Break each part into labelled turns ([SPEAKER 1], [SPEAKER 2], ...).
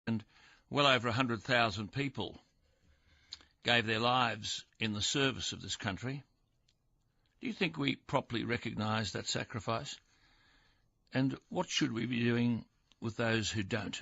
[SPEAKER 1] and well over 100,000 people gave their lives in the service of this country. Do you think we properly recognise that sacrifice? And what should we be doing with those who don't?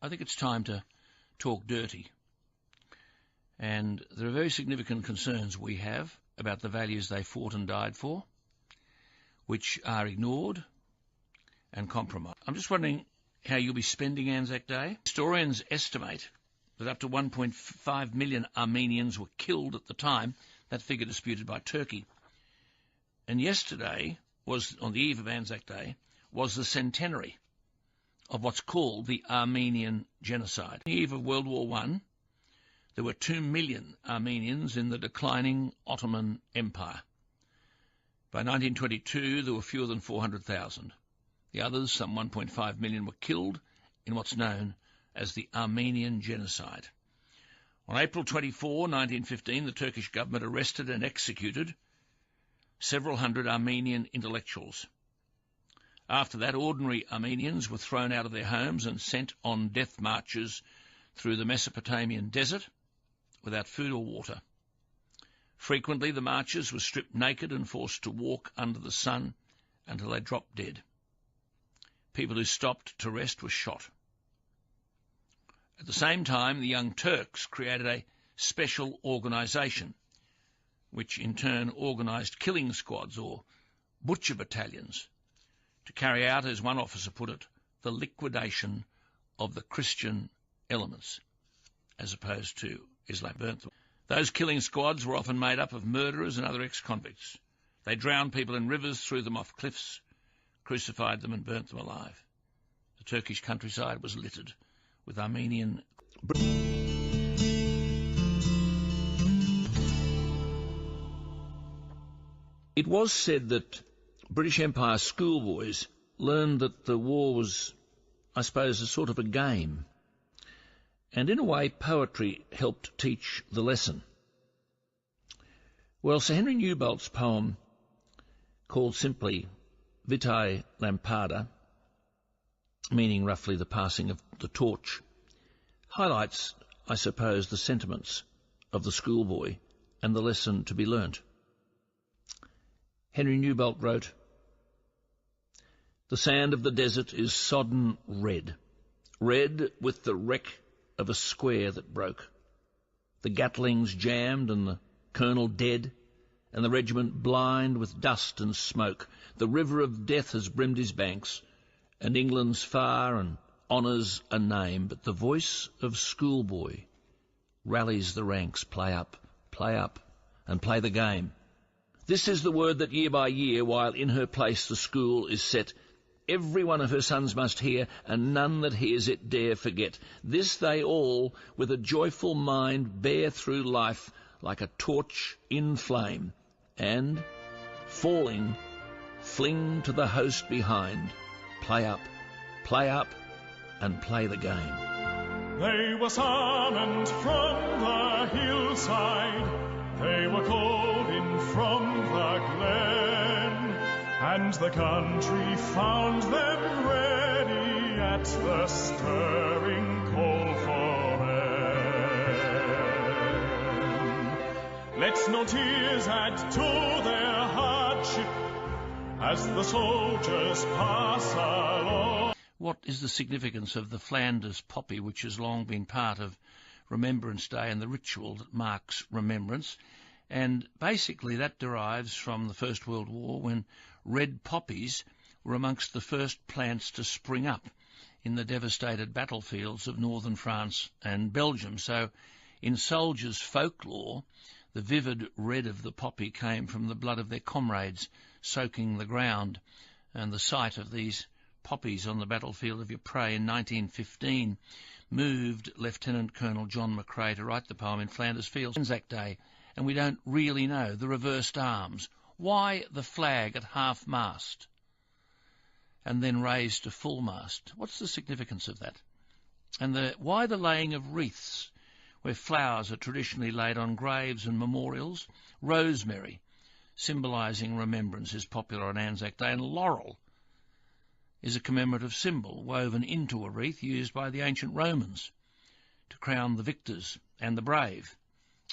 [SPEAKER 1] I think it's time to talk dirty. And there are very significant concerns we have about the values they fought and died for, which are ignored and compromised. I'm just wondering how you'll be spending Anzac Day. Historians estimate that up to 1.5 million Armenians were killed at the time, that figure disputed by Turkey. And yesterday, on the eve of Anzac Day, was the centenary of what's called the Armenian genocide. On the eve of World War I, there were 2 million Armenians in the declining Ottoman Empire. By 1922, there were fewer than 400,000. The others, some 1.5 million, were killed in what's known as the Armenian genocide. On April 24, 1915, the Turkish government arrested and executed several hundred Armenian intellectuals. After that, ordinary Armenians were thrown out of their homes and sent on death marches through the Mesopotamian desert without food or water. Frequently, the marchers were stripped naked and forced to walk under the sun until they dropped dead. People who stopped to rest were shot. At the same time, the Young Turks created a special organisation, which in turn organised killing squads or butcher battalions to carry out, as one officer put it, the liquidation of the Christian elements, as opposed to Islam. Burnt them. Those killing squads were often made up of murderers and other ex-convicts. They drowned people in rivers, threw them off cliffs, crucified them and burnt them alive. The Turkish countryside was littered with Armenian... It was said that British Empire schoolboys learned that the war was, I suppose, a sort of a game. And in a way, poetry helped teach the lesson. Well, Sir Henry Newbolt's poem, called simply Vitae Lampada, meaning roughly the passing of the torch, highlights, I suppose, the sentiments of the schoolboy and the lesson to be learnt. Henry Newbolt wrote, "The sand of the desert is sodden red, red with the wreck of a square that broke. The Gatlings jammed and the colonel dead, and the regiment blind with dust and smoke. The river of death has brimmed his banks, and England's far and honour's a name, but the voice of schoolboy rallies the ranks. Play up, and play the game. This is the word that year by year, while in her place the school is set, every one of her sons must hear, and none that hears it dare forget. This they all, with a joyful mind, bear through life like a torch in flame, and, falling, fling to the host behind. Play up, and play the game."
[SPEAKER 2] They were summoned from the hillside, they were called in from the glen, and the country found them ready at the stirring call for men. Let no tears add to their hardship as the soldiers pass along.
[SPEAKER 1] What is the significance of the Flanders poppy, which has long been part of Remembrance Day and the ritual that marks remembrance? And basically that derives from the First World War, when red poppies were amongst the first plants to spring up in the devastated battlefields of northern France and Belgium. So in soldiers' folklore, the vivid red of the poppy came from the blood of their comrades soaking the ground, and the sight of these poppies on the battlefield of Ypres in 1915 moved Lieutenant Colonel John McCrae to write the poem In Flanders Fields. Anzac Day, and we don't really know the reversed arms. Why the flag at half-mast and then raised to full-mast? What's the significance of that? And why the laying of wreaths, where flowers are traditionally laid on graves and memorials? Rosemary, symbolising remembrance, is popular on Anzac Day, and laurel, is a commemorative symbol woven into a wreath used by the ancient Romans to crown the victors and the brave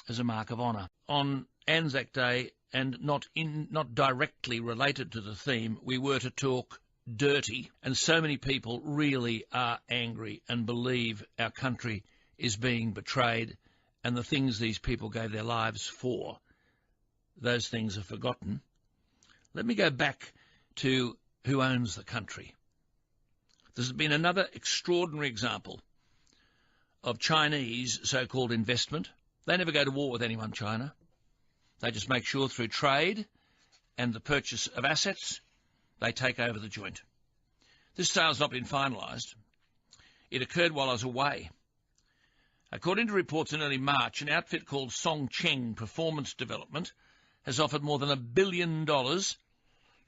[SPEAKER 1] as a mark of honour. On Anzac Day, and not directly related to the theme, we were to talk dirty, and so many people really are angry and believe our country is being betrayed, and the things these people gave their lives for, those things are forgotten. Let me go back to who owns the country. There's been another extraordinary example of Chinese so-called investment. They never go to war with anyone, China. They just make sure through trade and the purchase of assets, they take over the joint. This sale's not been finalised. It occurred while I was away. According to reports in early March, an outfit called Songcheng Performance Development has offered more than $1 billion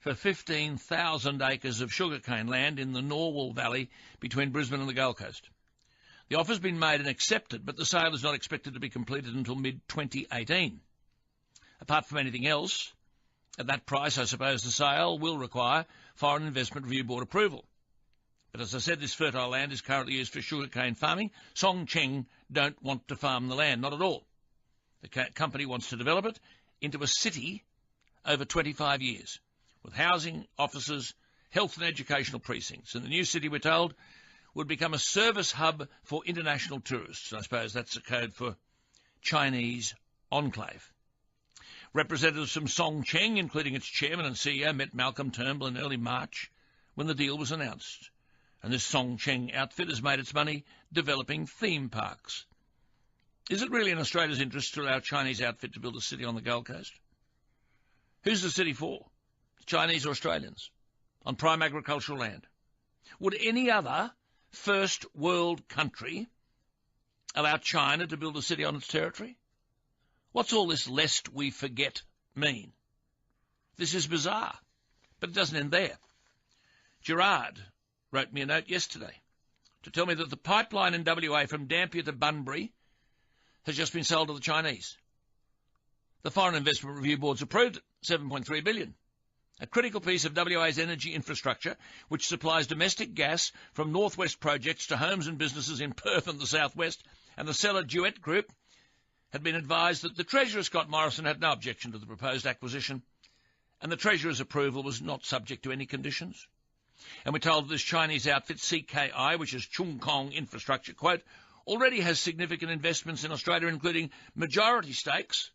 [SPEAKER 1] for 15,000 acres of sugarcane land in the Norwell Valley between Brisbane and the Gold Coast. The offer's been made and accepted, but the sale is not expected to be completed until mid-2018. Apart from anything else, at that price, I suppose the sale will require Foreign Investment Review Board approval. But as I said, this fertile land is currently used for sugarcane farming. Songcheng don't want to farm the land, not at all. The company wants to develop it into a city over 25 years, with housing, offices, health and educational precincts. And the new city, we're told, would become a service hub for international tourists. I suppose that's a code for Chinese enclave. Representatives from Songcheng, including its chairman and CEO, met Malcolm Turnbull in early March when the deal was announced. And this Songcheng outfit has made its money developing theme parks. Is it really in Australia's interest to allow a Chinese outfit to build a city on the Gold Coast? Who's the city for? Chinese or Australians? On prime agricultural land? Would any other first world country allow China to build a city on its territory? What's all this lest we forget mean? This is bizarre, but it doesn't end there. Gerard wrote me a note yesterday to tell me that the pipeline in WA from Dampier to Bunbury has just been sold to the Chinese. The Foreign Investment Review Board's approved it, $7.3 billion. A critical piece of WA's energy infrastructure, which supplies domestic gas from northwest projects to homes and businesses in Perth and the southwest, and the seller Duet Group had been advised that the Treasurer Scott Morrison had no objection to the proposed acquisition, and the Treasurer's approval was not subject to any conditions. And we're told that this Chinese outfit, CKI, which is Chung Kong Infrastructure, quote, already has significant investments in Australia, including majority stakes,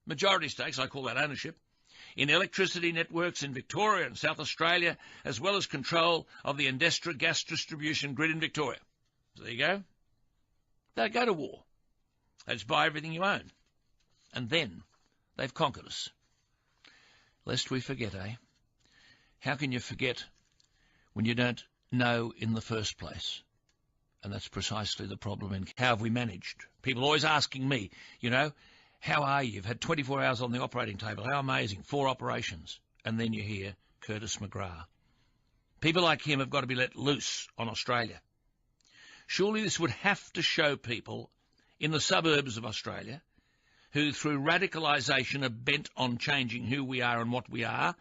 [SPEAKER 1] I call that ownership, in electricity networks in Victoria and South Australia, as well as control of the Endestra gas distribution grid in Victoria. So there you go. They go to war. They just buy everything you own. And then they've conquered us. Lest we forget, eh? How can you forget when you don't know in the first place? And that's precisely the problem in how have we managed. People always asking me, how are you? You've had 24 hours on the operating table. How amazing. 4 operations. And then you hear Curtis McGrath. People like him have got to be let loose on Australia. Surely this would have to show people in the suburbs of Australia who, through radicalisation, are bent on changing who we are and what we are.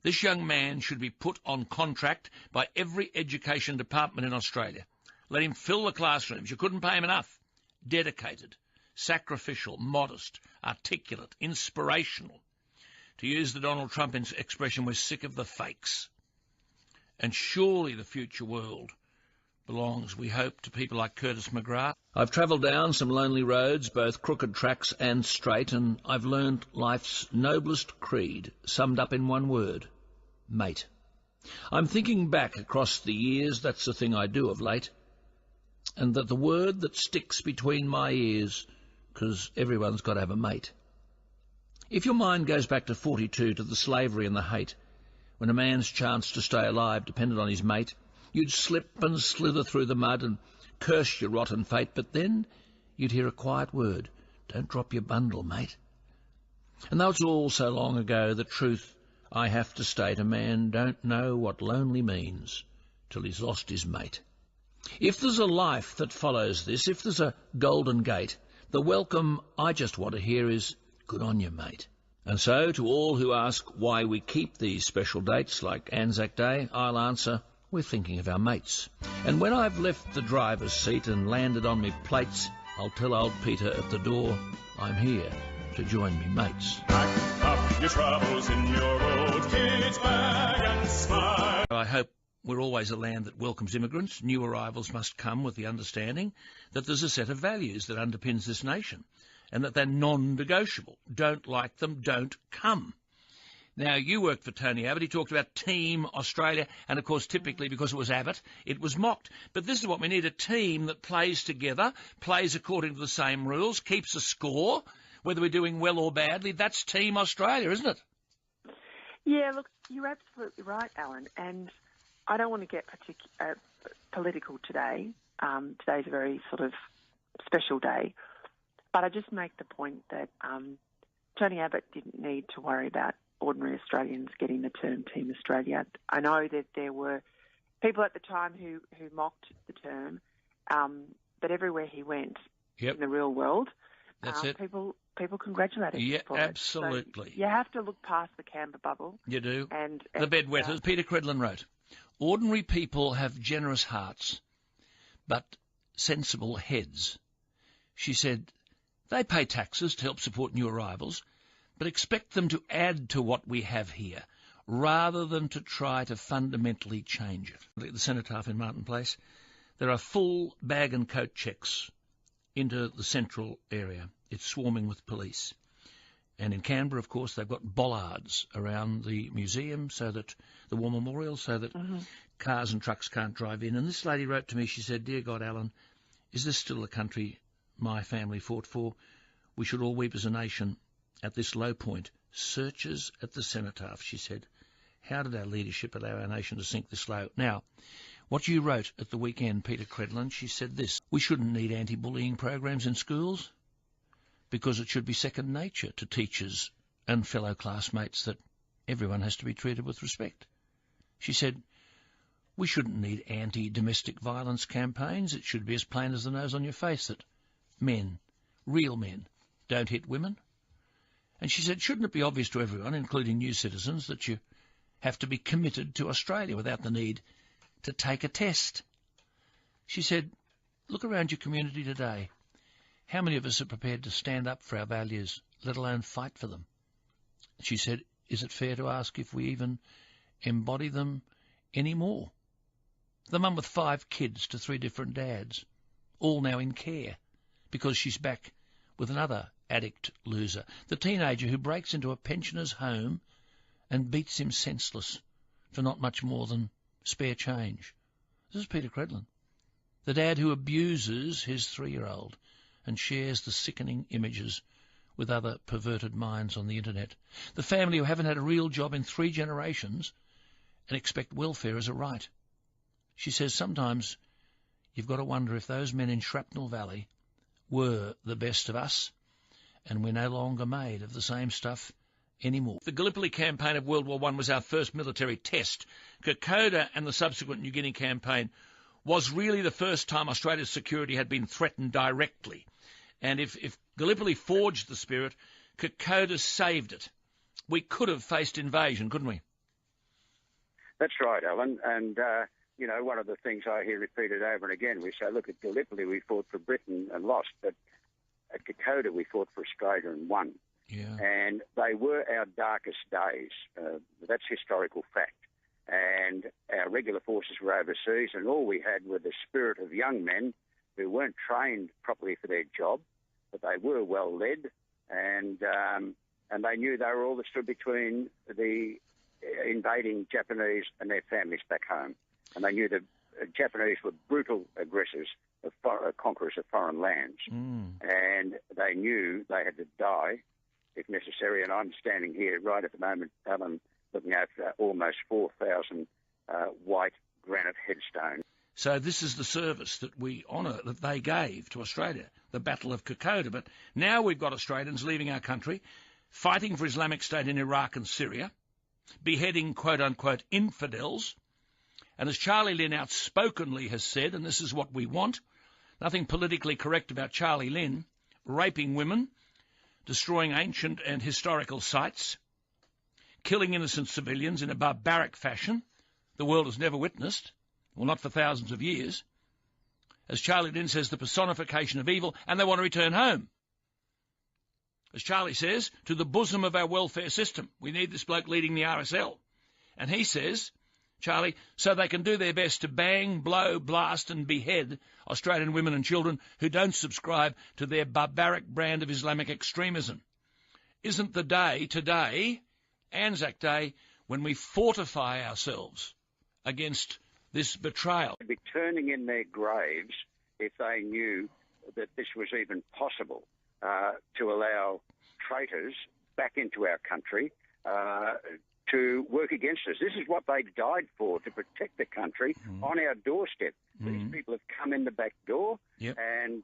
[SPEAKER 1] This young man should be put on contract by every education department in Australia. Let him fill the classrooms. You couldn't pay him enough. Dedicated, sacrificial, modest, articulate, inspirational. To use the Donald Trump expression, we're sick of the fakes. And surely the future world belongs, we hope, to people like Curtis McGrath. I've travelled down some lonely roads, both crooked tracks and straight, and I've learned life's noblest creed, summed up in one word: mate. I'm thinking back across the years, that's the thing I do of late, and that the word that sticks between my ears, 'cause everyone's got to have a mate. If your mind goes back to 42, to the slavery and the hate, when a man's chance to stay alive depended on his mate, you'd slip and slither through the mud and curse your rotten fate, but then you'd hear a quiet word: don't drop your bundle, mate. And though it's all so long ago, the truth I have to state, a man don't know what lonely means till he's lost his mate. If there's a life that follows this, if there's a golden gate, the welcome I just want to hear is, good on you, mate. And so, to all who ask why we keep these special dates like Anzac Day, I'll answer, we're thinking of our mates. And when I've left the driver's seat and landed on me plates, I'll tell old Peter at the door, I'm here to join me mates.
[SPEAKER 2] Pack up your troubles in your old kid's bag and smile.
[SPEAKER 1] I hope we're always a land that welcomes immigrants. New arrivals must come with the understanding that there's a set of values that underpins this nation and that they're non-negotiable. Don't like them, don't come. Now, you worked for Tony Abbott. He talked about Team Australia, and, of course, typically because it was Abbott, it was mocked. But this is what we need, a team that plays together, plays according to the same rules, keeps a score, whether we're doing well or badly. That's Team Australia, isn't it?
[SPEAKER 3] Yeah, look, you're absolutely right, Alan, and I don't want to get political today. Today's a very sort of special day, but I just make the point that Tony Abbott didn't need to worry about ordinary Australians getting the term Team Australia. I know that there were people at the time who mocked the term, but everywhere he went in the real world,
[SPEAKER 1] that's it.
[SPEAKER 3] People congratulated him.
[SPEAKER 1] Yeah,
[SPEAKER 3] for
[SPEAKER 1] absolutely.
[SPEAKER 3] It. So you have to look past the Canberra bubble.
[SPEAKER 1] You do.
[SPEAKER 3] And
[SPEAKER 1] the bedwetters. Peter Credlin wrote, ordinary people have generous hearts, but sensible heads. She said, they pay taxes to help support new arrivals, but expect them to add to what we have here, rather than to try to fundamentally change it. At the Cenotaph in Martin Place, there are full bag and coat checks into the central area. It's swarming with police. And in Canberra, of course, they've got bollards around the museum, so that the War Memorial, so that cars and trucks can't drive in. And this lady wrote to me, she said, dear God, Alan, is this still the country my family fought for? We should all weep as a nation at this low point. Searches at the Cenotaph, she said. How did our leadership allow our nation to sink this low? Now, what you wrote at the weekend, Peter Credlin, she said this, we shouldn't need anti-bullying programs in schools because it should be second nature to teachers and fellow classmates that everyone has to be treated with respect. She said, we shouldn't need anti-domestic violence campaigns. It should be as plain as the nose on your face that men, real men, don't hit women. And she said, shouldn't it be obvious to everyone, including new citizens, that you have to be committed to Australia without the need to take a test? She said, look around your community today. How many of us are prepared to stand up for our values, let alone fight for them? She said, is it fair to ask if we even embody them anymore? The mum with 5 kids to 3 different dads, all now in care, because she's back with another addict loser. The teenager who breaks into a pensioner's home and beats him senseless for not much more than spare change. This is Peter Credlin. The dad who abuses his 3-year-old and shares the sickening images with other perverted minds on the internet. The family who haven't had a real job in 3 generations and expect welfare as a right. She says sometimes you've got to wonder if those men in Shrapnel Valley were the best of us, and we're no longer made of the same stuff anymore. The Gallipoli campaign of World War I was our first military test. Kokoda and the subsequent New Guinea campaign was really the first time Australia's security had been threatened directly. And if Gallipoli forged the spirit, Kokoda saved it. We could have faced invasion, couldn't we?
[SPEAKER 4] That's right, Alan. And, one of the things I hear repeated over and again, we say, look, at Gallipoli we fought for Britain and lost, but at Kokoda we fought for Australia and won.
[SPEAKER 1] Yeah.
[SPEAKER 4] And they were our darkest days. That's historical fact. And our regular forces were overseas, and all we had were the spirit of young men who weren't trained properly for their job, but they were well led, and they knew they were all that stood between the invading Japanese and their families back home. And they knew the Japanese were brutal aggressors, conquerors of foreign lands. And they knew they had to die if necessary. And I'm standing here right at the moment, Alan, looking at almost 4,000 white granite headstones.
[SPEAKER 1] So this is the service that we honour, that they gave to Australia, the Battle of Kokoda. But now we've got Australians leaving our country, fighting for Islamic State in Iraq and Syria, beheading quote-unquote infidels. And as Charlie Lynn outspokenly has said, and this is what we want, nothing politically correct about Charlie Lynn, raping women, destroying ancient and historical sites, killing innocent civilians in a barbaric fashion the world has never witnessed, well, not for thousands of years. As Charlie Lynn says, the personification of evil, and they want to return home. As Charlie says, to the bosom of our welfare system. We need this bloke leading the RSL. And he says, Charlie, so they can do their best to bang, blow, blast and behead Australian women and children who don't subscribe to their barbaric brand of Islamic extremism. Isn't the day today, Anzac Day, when we fortify ourselves against this betrayal?
[SPEAKER 4] They'd be turning in their graves if they knew that this was even possible, to allow traitors back into our country to work against us. This is what they died for, to protect the country on our doorstep. These people have come in the back door and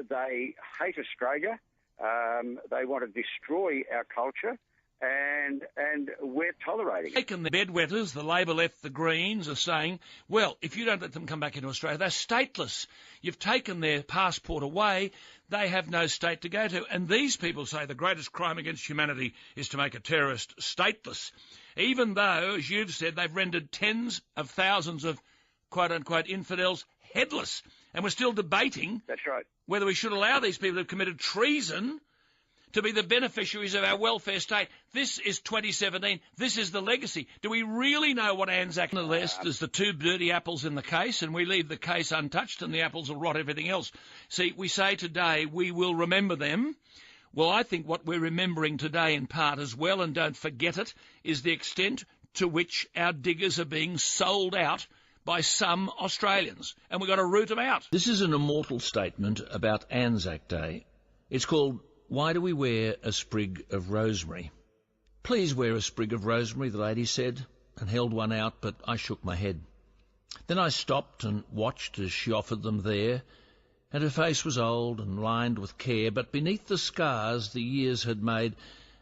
[SPEAKER 4] they hate Australia. They want to destroy our culture. And we're tolerating it.
[SPEAKER 1] Taken the bedwetters, the Labor left, the Greens are saying, well, if you don't let them come back into Australia, they're stateless. You've taken their passport away. They have no state to go to. And these people say the greatest crime against humanity is to make a terrorist stateless, even though, as you've said, they've rendered tens of thousands of quote-unquote infidels headless. And we're still debating
[SPEAKER 4] That's right.
[SPEAKER 1] whether we should allow these people who have committed treason to be the beneficiaries of our welfare state. This is 2017. This is the legacy. Do we really know what Anzac on the list is? The two dirty apples in the case, and we leave the case untouched and the apples will rot everything else. See, we say today we will remember them. Well, I think what we're remembering today in part as well, and don't forget it, is the extent to which our diggers are being sold out by some Australians, and we've got to root them out. This is an immortal statement about Anzac Day. It's called, "Why do we wear a sprig of rosemary?" "Please wear a sprig of rosemary," the lady said, and held one out, but I shook my head. Then I stopped and watched as she offered them there, and her face was old and lined with care, but beneath the scars the years had made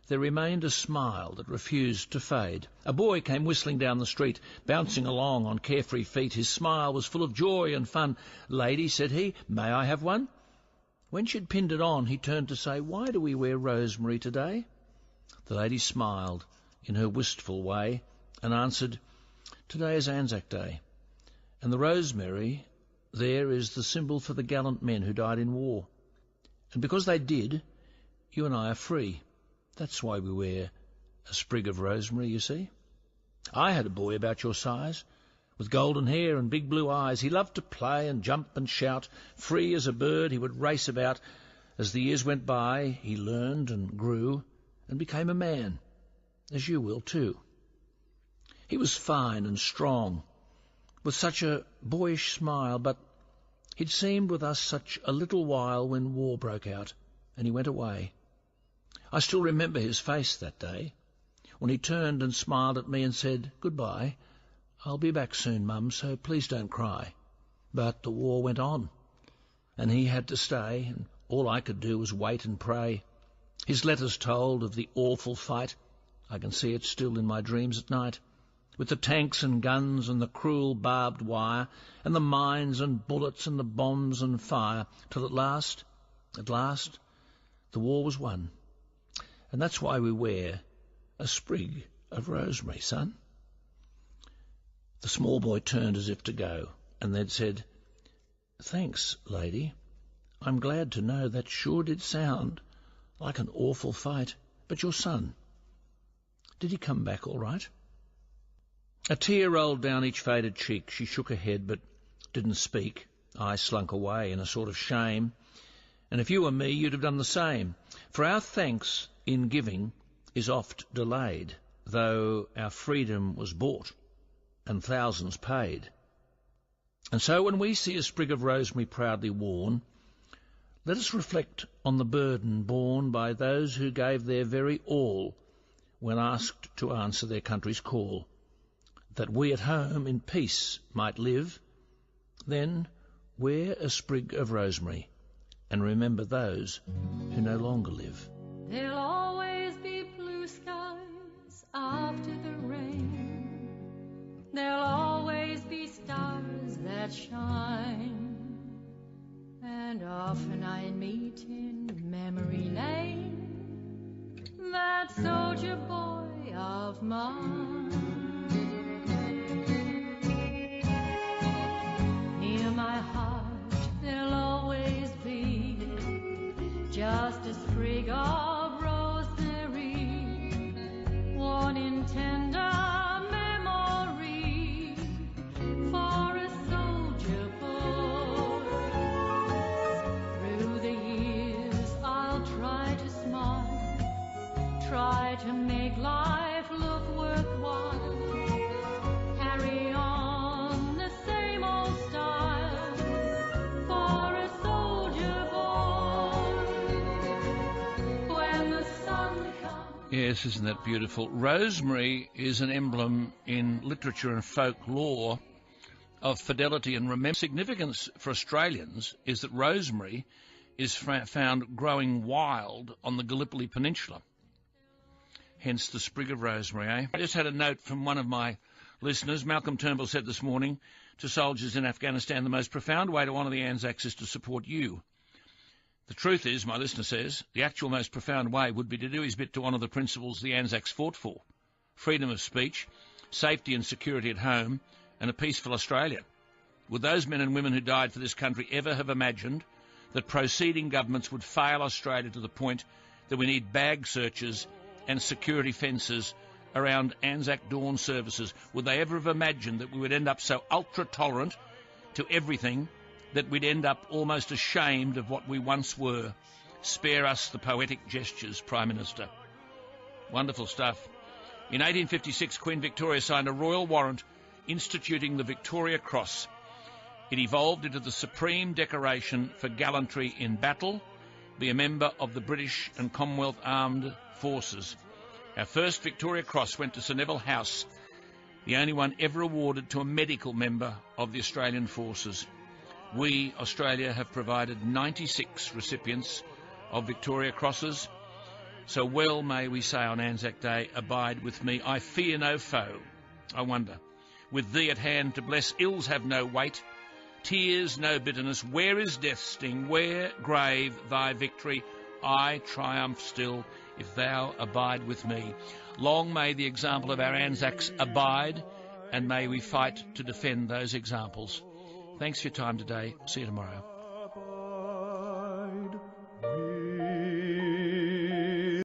[SPEAKER 1] there remained a smile that refused to fade. A boy came whistling down the street, bouncing along on carefree feet. His smile was full of joy and fun. "Lady," said he, "may I have one?" When she'd pinned it on, he turned to say, "Why do we wear rosemary today?" The lady smiled in her wistful way and answered, "Today is Anzac Day, and the rosemary there is the symbol for the gallant men who died in war. And because they did, you and I are free. That's why we wear a sprig of rosemary, you see." I had a boy about your size, with golden hair and big blue eyes. He loved to play and jump and shout. Free as a bird, he would race about. As the years went by, he learned and grew and became a man, as you will too. He was fine and strong, with such a boyish smile, but he'd seemed with us such a little while when war broke out, and he went away. I still remember his face that day, when he turned and smiled at me and said, "Goodbye. I'll be back soon, Mum, so please don't cry." But the war went on, and he had to stay, and all I could do was wait and pray. His letters told of the awful fight. I can see it still in my dreams at night, with the tanks and guns and the cruel barbed wire, and the mines and bullets and the bombs and fire, till at last, the war was won. And that's why we wear a sprig of rosemary, son. The small boy turned as if to go, and then said, "Thanks, lady. I'm glad to know that sure did sound like an awful fight. But your son, did he come back all right?" A tear rolled down each faded cheek. She shook her head, but didn't speak. I slunk away in a sort of shame. And if you were me, you'd have done the same. For our thanks in giving is oft delayed, though our freedom was bought and thousands paid. And so when we see a sprig of rosemary proudly worn, let us reflect on the burden borne by those who gave their very all when asked to answer their country's call, that we at home in peace might live. Then wear a sprig of rosemary and remember those who no longer live.
[SPEAKER 5] There'll always be blue skies after the rain. There'll always be stars that shine. And often I meet in memory lane that soldier boy of mine. try to make life look worthwhile. Carry on the same old style for a soldier boy. When the sun comes.
[SPEAKER 1] Yes, isn't that beautiful? Rosemary is an emblem in literature and folklore of fidelity and remembrance. Significance for Australians is that rosemary is found growing wild on the Gallipoli Peninsula. Hence the sprig of rosemary, eh? I just had a note from one of my listeners. Malcolm Turnbull said this morning to soldiers in Afghanistan, the most profound way to honour the Anzacs is to support you. The truth is, my listener says, the actual most profound way would be to do his bit to honour the principles the Anzacs fought for: freedom of speech, safety and security at home, and a peaceful Australia. Would those men and women who died for this country ever have imagined that proceeding governments would fail Australia to the point that we need bag searches and security fences around Anzac Dawn services? Would they ever have imagined that we would end up so ultra-tolerant to everything that we'd end up almost ashamed of what we once were? Spare us the poetic gestures, Prime Minister. Wonderful stuff. In 1856, Queen Victoria signed a royal warrant instituting the Victoria Cross. It evolved into the supreme decoration for gallantry in battle, be a member of the British and Commonwealth Armed Forces. Our first Victoria Cross went to Sir Neville House, the only one ever awarded to a medical member of the Australian Forces. We, Australia, have provided 96 recipients of Victoria Crosses. So well may we say on Anzac Day, abide with me. I fear no foe. I wonder, with thee at hand to bless, ills have no weight, tears no bitterness. Where is death's sting? Where, grave, thy victory? I triumph still, if thou abide with me. Long may the example of our Anzacs abide, and may we fight to defend those examples. Thanks for your time today. See you tomorrow.